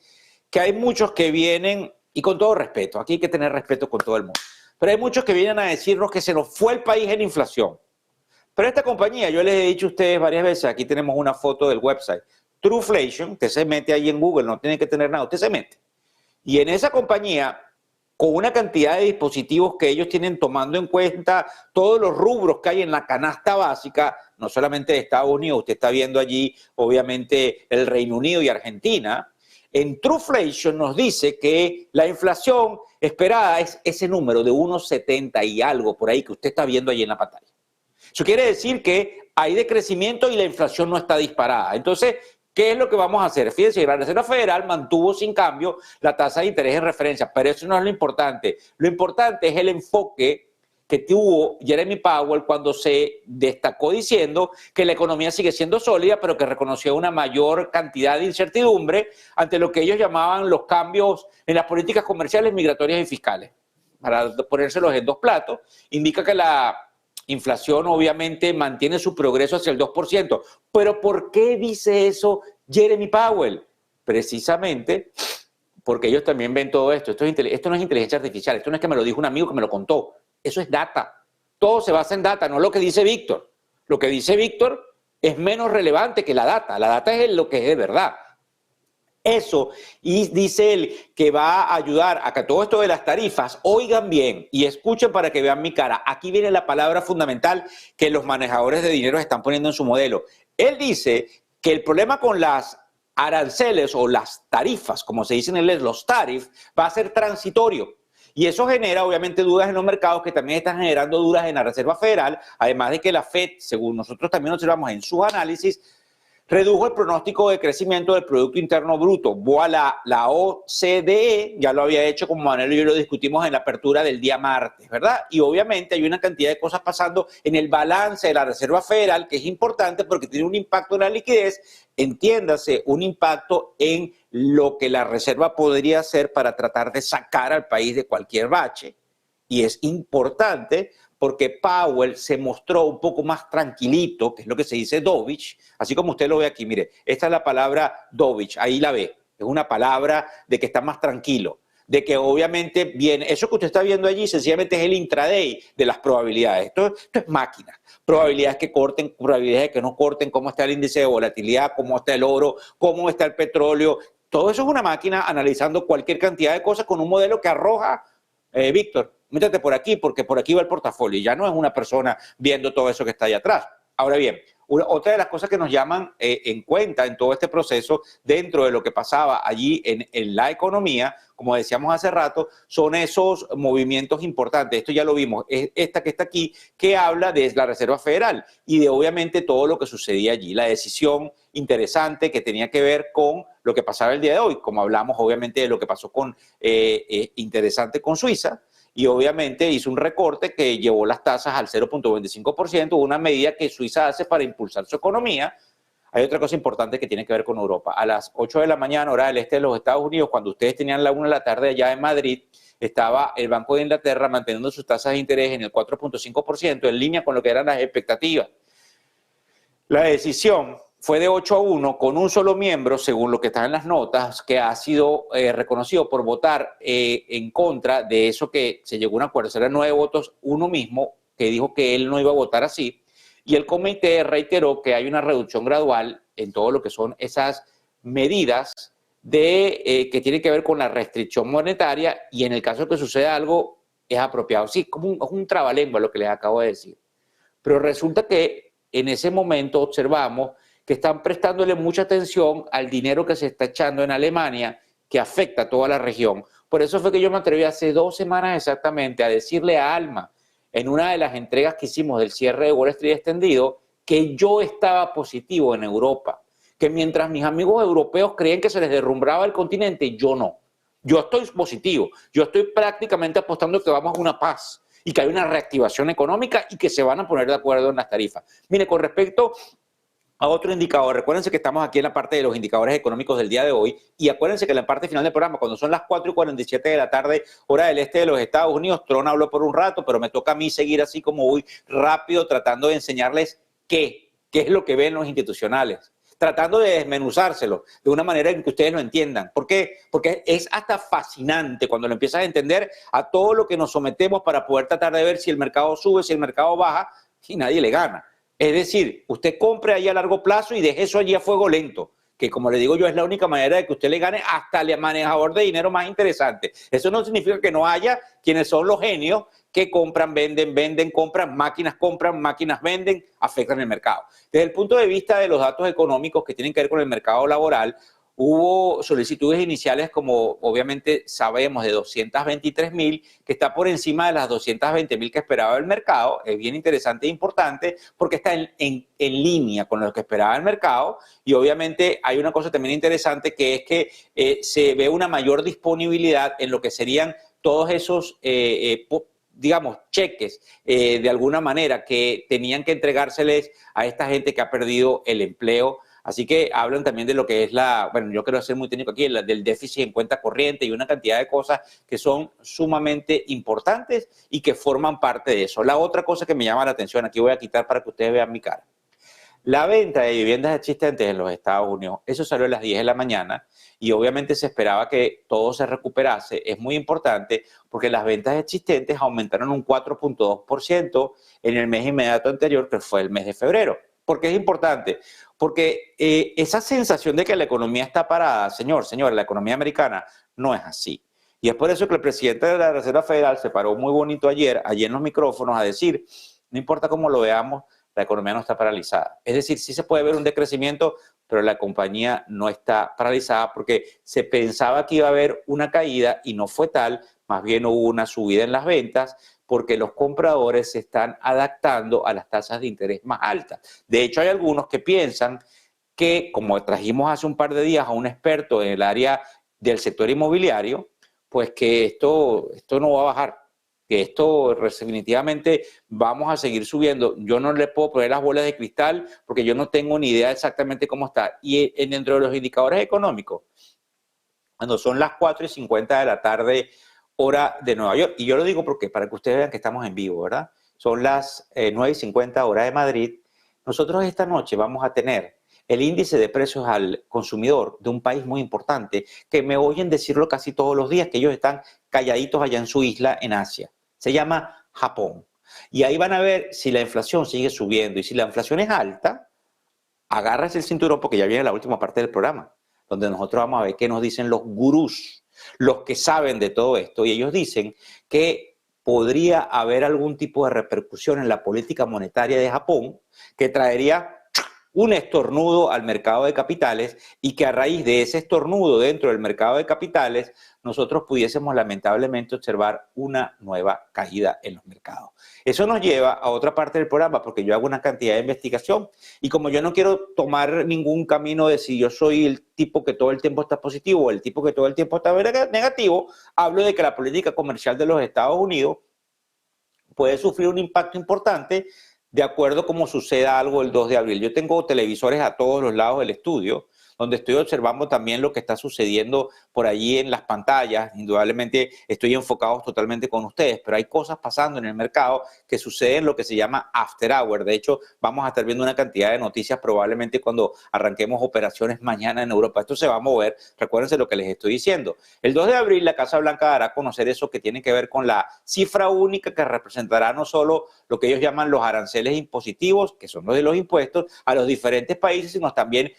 que hay muchos que vienen, y con todo respeto, aquí hay que tener respeto con todo el mundo, pero hay muchos que vienen a decirnos que se nos fue el país en inflación. Pero esta compañía, yo les he dicho a ustedes varias veces, aquí tenemos una foto del website, Truflation, usted se mete ahí en Google, no tiene que tener nada, usted se mete. Y en esa compañía, con una cantidad de dispositivos que ellos tienen tomando en cuenta todos los rubros que hay en la canasta básica, no solamente de Estados Unidos, usted está viendo allí obviamente el Reino Unido y Argentina, en Truflation nos dice que la inflación esperada es ese número de 1,70 y algo por ahí que usted está viendo allí en la pantalla. Eso quiere decir que hay decrecimiento y la inflación no está disparada. Entonces, ¿qué es lo que vamos a hacer? Fíjense, la Reserva Federal mantuvo sin cambio la tasa de interés en referencia, pero eso no es lo importante. Lo importante es el enfoque que tuvo Jeremy Powell cuando se destacó diciendo que la economía sigue siendo sólida, pero que reconoció una mayor cantidad de incertidumbre ante lo que ellos llamaban los cambios en las políticas comerciales, migratorias y fiscales. Para ponérselos en 2 platos, indica que la inflación obviamente mantiene su progreso hacia el 2%. ¿Pero por qué dice eso Jeremy Powell? Precisamente porque ellos también ven todo esto. Esto no es inteligencia artificial. Esto no es que me lo dijo un amigo que me lo contó. Eso es data. Todo se basa en data, no lo que dice Víctor. Lo que dice Víctor es menos relevante que la data. La data es lo que es de verdad. Eso, y dice él que va a ayudar a que todo esto de las tarifas, oigan bien y escuchen para que vean mi cara. Aquí viene la palabra fundamental que los manejadores de dinero están poniendo en su modelo. Él dice que el problema con las aranceles o las tarifas, como se dice en inglés, los tariffs, va a ser transitorio. Y eso genera obviamente dudas en los mercados que también están generando dudas en la Reserva Federal, además de que la FED, según nosotros también observamos en sus análisis, redujo el pronóstico de crecimiento del Producto Interno Bruto. Voilà, la OCDE ya lo había hecho, como Manuel y yo lo discutimos en la apertura del día martes, ¿verdad? Y obviamente hay una cantidad de cosas pasando en el balance de la Reserva Federal que es importante porque tiene un impacto en la liquidez, entiéndase, un impacto en lo que la Reserva podría hacer para tratar de sacar al país de cualquier bache. Y es importante porque Powell se mostró un poco más tranquilito, que es lo que se dice dovish, así como usted lo ve aquí, mire, esta es la palabra dovish, ahí la ve, es una palabra de que está más tranquilo, de que obviamente viene, eso que usted está viendo allí sencillamente es el intraday de las probabilidades, esto es máquina, probabilidades que corten, probabilidades que no corten, cómo está el índice de volatilidad, cómo está el oro, cómo está el petróleo, todo eso es una máquina analizando cualquier cantidad de cosas con un modelo que arroja, Víctor, métete por aquí porque por aquí va el portafolio y ya no es una persona viendo todo eso que está ahí atrás. Ahora bien, otra de las cosas que nos llaman en cuenta en todo este proceso, dentro de lo que pasaba allí en la economía, como decíamos hace rato, son esos movimientos importantes. Esto ya lo vimos, es esta que está aquí, que habla de la Reserva Federal y de obviamente todo lo que sucedía allí. La decisión interesante que tenía que ver con lo que pasaba el día de hoy, como hablamos obviamente de lo que pasó con interesante con Suiza, y obviamente hizo un recorte que llevó las tasas al 0.25%, una medida que Suiza hace para impulsar su economía. hay otra cosa importante que tiene que ver con Europa. A las 8 de la mañana, hora del este de los Estados Unidos, cuando ustedes tenían la 1 de la tarde allá en Madrid, estaba el Banco de Inglaterra manteniendo sus tasas de interés en el 4.5%, en línea con lo que eran las expectativas. La decisión fue de 8-1 con un solo miembro, según lo que está en las notas, que ha sido reconocido por votar en contra de eso que se llegó a un acuerdo. Eran 9 votos, uno mismo que dijo que él no iba a votar así. Y el comité reiteró que hay una reducción gradual en todo lo que son esas medidas que tienen que ver con la restricción monetaria, y en el caso de que suceda algo es apropiado. Sí, como un trabalengua lo que les acabo de decir. Pero resulta que en ese momento observamos que están prestándole mucha atención al dinero que se está echando en Alemania, que afecta a toda la región. Por eso fue que yo me atreví hace 2 semanas exactamente a decirle a Alma, en una de las entregas que hicimos del cierre de Wall Street extendido, que yo estaba positivo en Europa, que mientras mis amigos europeos creían que se les derrumbaba el continente, yo no. Yo estoy positivo, yo estoy prácticamente apostando que vamos a una paz y que hay una reactivación económica y que se van a poner de acuerdo en las tarifas. Mire, con respecto a otro indicador, recuérdense que estamos aquí en la parte de los indicadores económicos del día de hoy, y acuérdense que en la parte final del programa, cuando son las 4:47 de la tarde, hora del este de los Estados Unidos, Tron habló por un rato, pero me toca a mí seguir así como voy rápido, tratando de enseñarles qué es lo que ven los institucionales, tratando de desmenuzárselo de una manera en que ustedes lo entiendan. ¿Por qué? Porque es hasta fascinante cuando lo empiezas a entender a todo lo que nos sometemos para poder tratar de ver si el mercado sube, si el mercado baja, y nadie le gana. Es decir, usted compre ahí a largo plazo y deje eso allí a fuego lento, que como le digo yo es la única manera de que usted le gane hasta al manejador de dinero más interesante. Eso no significa que no haya quienes son los genios que compran, venden, compran, máquinas venden, afectan el mercado. Desde el punto de vista de los datos económicos que tienen que ver con el mercado laboral, hubo solicitudes iniciales, como obviamente sabemos, de 223.000, que está por encima de las 220.000 que esperaba el mercado. Es bien interesante e importante porque está en línea con lo que esperaba el mercado. Y obviamente hay una cosa también interesante, que es que se ve una mayor disponibilidad en lo que serían todos esos digamos, cheques de alguna manera que tenían que entregárseles a esta gente que ha perdido el empleo. Así que hablan también de lo que es bueno, yo quiero ser muy técnico aquí, del déficit en cuenta corriente y una cantidad de cosas que son sumamente importantes y que forman parte de eso. La otra cosa que me llama la atención, aquí voy a quitar para que ustedes vean mi cara. La venta de viviendas existentes en los Estados Unidos, eso salió a las 10 de la mañana y obviamente se esperaba que todo se recuperase. Es muy importante porque las ventas existentes aumentaron un 4.2% en el mes inmediato anterior, que fue el mes de febrero. ¿Por qué es importante? Porque esa sensación de que la economía está parada, señora, la economía americana no es así. Y es por eso que el presidente de la Reserva Federal se paró muy bonito ayer en los micrófonos a decir, no importa cómo lo veamos, la economía no está paralizada. Es decir, sí se puede ver un decrecimiento, pero la compañía no está paralizada porque se pensaba que iba a haber una caída y no fue tal, más bien hubo una subida en las ventas porque los compradores se están adaptando a las tasas de interés más altas. De hecho, hay algunos que piensan que, como trajimos hace un par de días a un experto en el área del sector inmobiliario, pues que esto no va a bajar, que esto definitivamente vamos a seguir subiendo. Yo no le puedo poner las bolas de cristal porque yo no tengo ni idea exactamente cómo está. Y dentro de los indicadores económicos, cuando son las 4:50 de la tarde, hora de Nueva York, y yo lo digo porque para que ustedes vean que estamos en vivo, ¿verdad? Son las 9:50 hora de Madrid. Nosotros esta noche vamos a tener el índice de precios al consumidor de un país muy importante, que me oyen decirlo casi todos los días, que ellos están calladitos allá en su isla en Asia. Se llama Japón. Y ahí van a ver si la inflación sigue subiendo. Y si la inflación es alta, agárrese el cinturón porque ya viene la última parte del programa, donde nosotros vamos a ver qué nos dicen los gurús, los que saben de todo esto. Y ellos dicen que podría haber algún tipo de repercusión en la política monetaria de Japón que traería un estornudo al mercado de capitales y que a raíz de ese estornudo dentro del mercado de capitales nosotros pudiésemos lamentablemente observar una nueva caída en los mercados. Eso nos lleva a otra parte del programa porque yo hago una cantidad de investigación y como yo no quiero tomar ningún camino de si yo soy el tipo que todo el tiempo está positivo o el tipo que todo el tiempo está negativo, hablo de que la política comercial de los Estados Unidos puede sufrir un impacto importante de acuerdo a cómo suceda algo el 2 de abril. Yo tengo televisores a todos los lados del estudio, donde estoy observando también lo que está sucediendo por allí en las pantallas. Indudablemente estoy enfocado totalmente con ustedes, pero hay cosas pasando en el mercado que suceden lo que se llama after hour. De hecho, vamos a estar viendo una cantidad de noticias probablemente cuando arranquemos operaciones mañana en Europa. Esto se va a mover, recuérdense lo que les estoy diciendo. El 2 de abril la Casa Blanca dará a conocer eso que tiene que ver con la cifra única que representará no solo lo que ellos llaman los aranceles impositivos, que son los de los impuestos, a los diferentes países, sino también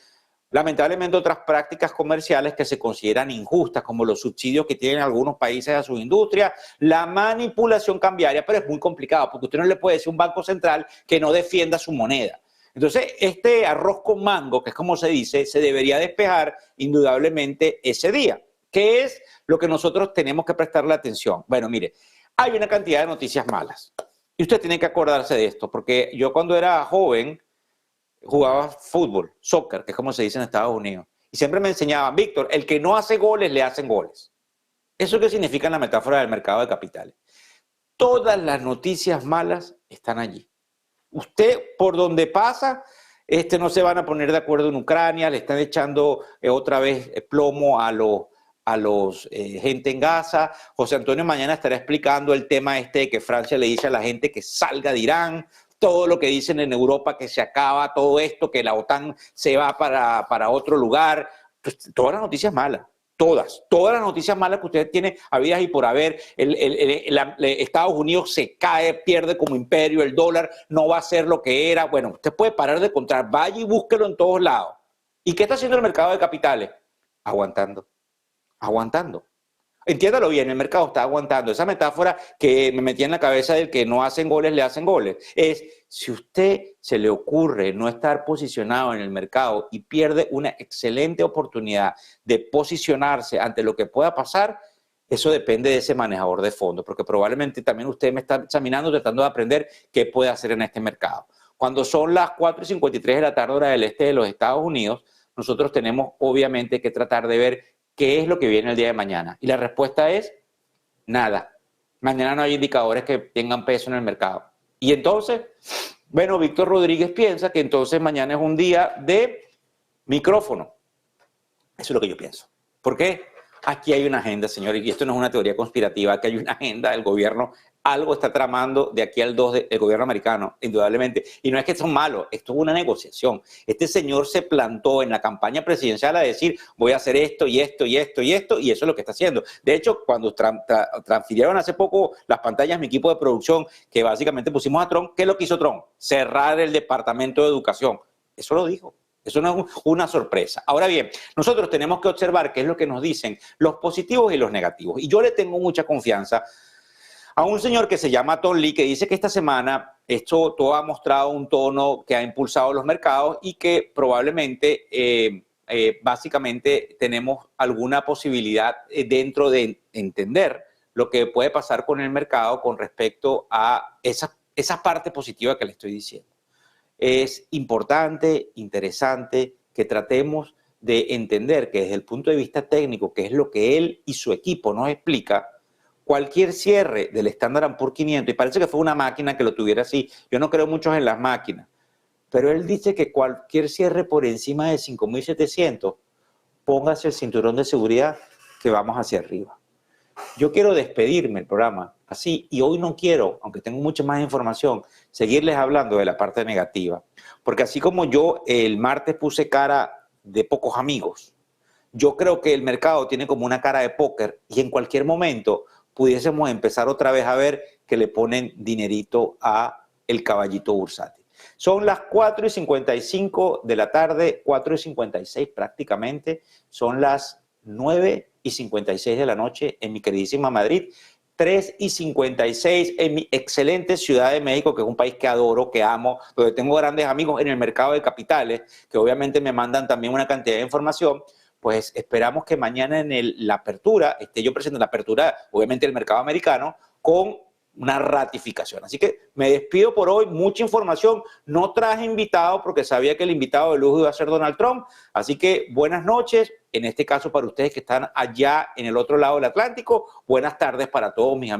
lamentablemente otras prácticas comerciales que se consideran injustas, como los subsidios que tienen algunos países a su industria, la manipulación cambiaria, pero es muy complicado porque usted no le puede decir a un banco central que no defienda su moneda. Entonces, este arroz con mango, que es como se dice, se debería despejar indudablemente ese día. ¿Qué es lo que nosotros tenemos que prestarle atención? Bueno, mire, hay una cantidad de noticias malas y usted tiene que acordarse de esto, porque yo cuando era joven jugaba fútbol, soccer, que es como se dice en Estados Unidos. Y siempre me enseñaban, Víctor, el que no hace goles, le hacen goles. ¿Eso qué significa en la metáfora del mercado de capitales? Todas las noticias malas están allí. Usted, por donde pasa, no se van a poner de acuerdo en Ucrania, le están echando otra vez plomo a los gente en Gaza. José Antonio mañana estará explicando el tema de que Francia le dice a la gente que salga de Irán. Todo lo que dicen en Europa, que se acaba todo esto, que la OTAN se va para otro lugar. Pues, todas las noticias malas, todas las noticias malas que usted tiene habidas y por haber. Estados Unidos se cae, pierde como imperio, el dólar no va a ser lo que era. Bueno, usted puede parar de contar, vaya y búsquelo en todos lados. ¿Y qué está haciendo el mercado de capitales? Aguantando. Entiéndalo bien, el mercado está aguantando. Esa metáfora que me metí en la cabeza del que no hacen goles, le hacen goles. Es, si usted se le ocurre no estar posicionado en el mercado y pierde una excelente oportunidad de posicionarse ante lo que pueda pasar, eso depende de ese manejador de fondos, porque probablemente también usted me está examinando, tratando de aprender qué puede hacer en este mercado. Cuando son las 4:53 de la tarde, hora del este de los Estados Unidos, nosotros tenemos obviamente que tratar de ver qué es lo que viene el día de mañana. Y la respuesta es nada. Mañana no hay indicadores que tengan peso en el mercado. Y entonces, bueno, Víctor Rodríguez piensa que entonces mañana es un día de micrófono. Eso es lo que yo pienso. ¿Por qué? Aquí hay una agenda, señores, y esto no es una teoría conspirativa, aquí hay una agenda del gobierno. Algo está tramando de aquí al 2 del gobierno americano, indudablemente. Y no es que son malos, esto es una negociación. Este señor se plantó en la campaña presidencial a decir, voy a hacer esto y esto y esto y esto, y eso es lo que está haciendo. De hecho, cuando transfirieron hace poco las pantallas, mi equipo de producción, que básicamente pusimos a Trump, ¿qué es lo que hizo Trump? Cerrar el Departamento de Educación. Eso lo dijo. Eso no es una sorpresa. Ahora bien, nosotros tenemos que observar qué es lo que nos dicen los positivos y los negativos. Y yo le tengo mucha confianza a un señor que se llama Tom Lee, que dice que esta semana esto todo ha mostrado un tono que ha impulsado los mercados y que probablemente, básicamente, tenemos alguna posibilidad dentro de entender lo que puede pasar con el mercado con respecto a esa parte positiva que le estoy diciendo. Es importante, interesante que tratemos de entender que desde el punto de vista técnico, que es lo que él y su equipo nos explica, cualquier cierre del Standard & Poor's 500, y parece que fue una máquina que lo tuviera así, yo no creo mucho en las máquinas, pero él dice que cualquier cierre por encima de 5.700, póngase el cinturón de seguridad que vamos hacia arriba. Yo quiero despedirme del programa así, y hoy no quiero, aunque tengo mucha más información, seguirles hablando de la parte negativa, porque así como yo el martes puse cara de pocos amigos, yo creo que el mercado tiene como una cara de póker y en cualquier momento pudiésemos empezar otra vez a ver que le ponen dinerito a el caballito bursátil. Son las 4:55 de la tarde, 4:56 prácticamente, son las 9:56 de la noche en mi queridísima Madrid, 3:56 en mi excelente Ciudad de México, que es un país que adoro, que amo, donde tengo grandes amigos en el mercado de capitales, que obviamente me mandan también una cantidad de información. Pues esperamos que mañana en la apertura, esté yo presente en la apertura, obviamente, del mercado americano, con una ratificación. Así que me despido por hoy, mucha información. No traje invitado porque sabía que el invitado de lujo iba a ser Donald Trump. Así que buenas noches, en este caso para ustedes que están allá en el otro lado del Atlántico. Buenas tardes para todos mis amigos.